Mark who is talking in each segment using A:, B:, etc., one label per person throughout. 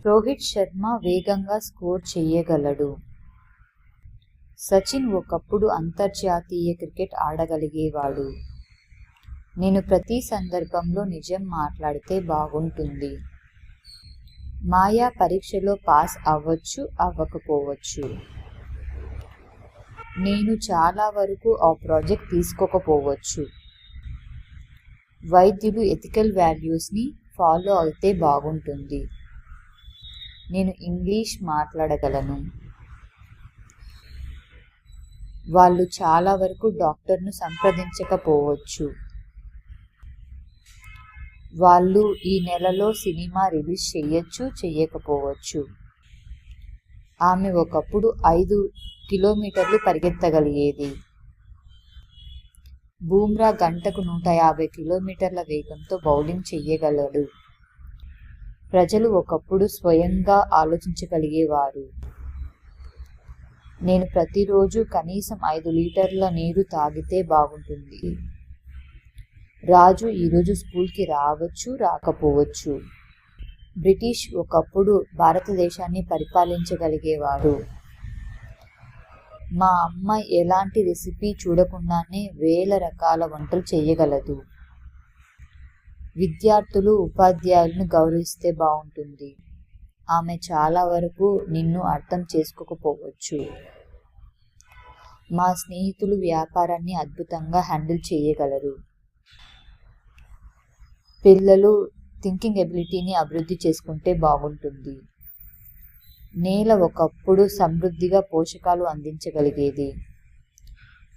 A: రోహిత్ శర్మ వేగంగా స్కోర్ చేయగలడు. సచిన్ ఒకప్పుడు అంతర్జాతీయ క్రికెట్ ఆడగలిగేవాడు. నేను ప్రతి సందర్భంలో నిజం మాట్లాడితే బాగుంటుంది. మాయా పరీక్షలో పాస్ అవ్వచ్చు, అవ్వకపోవచ్చు. నేను చాలా వరకు ఆ ప్రాజెక్ట్ తీసుకోకపోవచ్చు. వైద్యులు ఎథికల్ వాల్యూస్ని ఫాలో అయితే బాగుంటుంది. నేను ఇంగ్లీష్ మాట్లాడగలను. వాళ్ళు చాలా వరకు డాక్టర్ను సంప్రదించకపోవచ్చు. వాళ్ళు ఈ నెలలో సినిమా రిలీజ్ చెయ్యొచ్చు, చెయ్యకపోవచ్చు. ఆమె ఒకప్పుడు 5 కిలోమీటర్లు పరిగెత్తగలిగేది. బూమ్రా గంటకు 150 కిలోమీటర్ల వేగంతో బౌలింగ్ చెయ్యగలడు. ప్రజలు ఒకప్పుడు స్వయంగా ఆలోచించగలిగేవారు. నేను ప్రతిరోజు కనీసం 5 లీటర్ల నీరు తాగితే బాగుంటుంది. రాజు ఈరోజు స్కూల్కి రావచ్చు, రాకపోవచ్చు. బ్రిటిష్ ఒకప్పుడు భారతదేశాన్ని పరిపాలించగలిగేవారు. మా అమ్మ ఎలాంటి రెసిపీ చూడకుండానే వేల రకాల వంటలు చేయగలదు. విద్యార్థులు ఉపాధ్యాయులను గౌరవిస్తే బాగుంటుంది. ఆమె చాలా వరకు నిన్ను అర్థం చేసుకోకపోవచ్చు. మా స్నేహితులు వ్యాపారాన్ని అద్భుతంగా హ్యాండిల్ చేయగలరు. పిల్లలు థింకింగ్ ఎబిలిటీని అభివృద్ధి చేసుకుంటే బాగుంటుంది. నేల ఒకప్పుడు సమృద్ధిగా పోషకాలు అందించగలిగేది.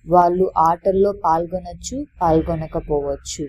A: వాళ్ళు ఆటల్లో పాల్గొనొచ్చు, పాల్గొనకపోవచ్చు.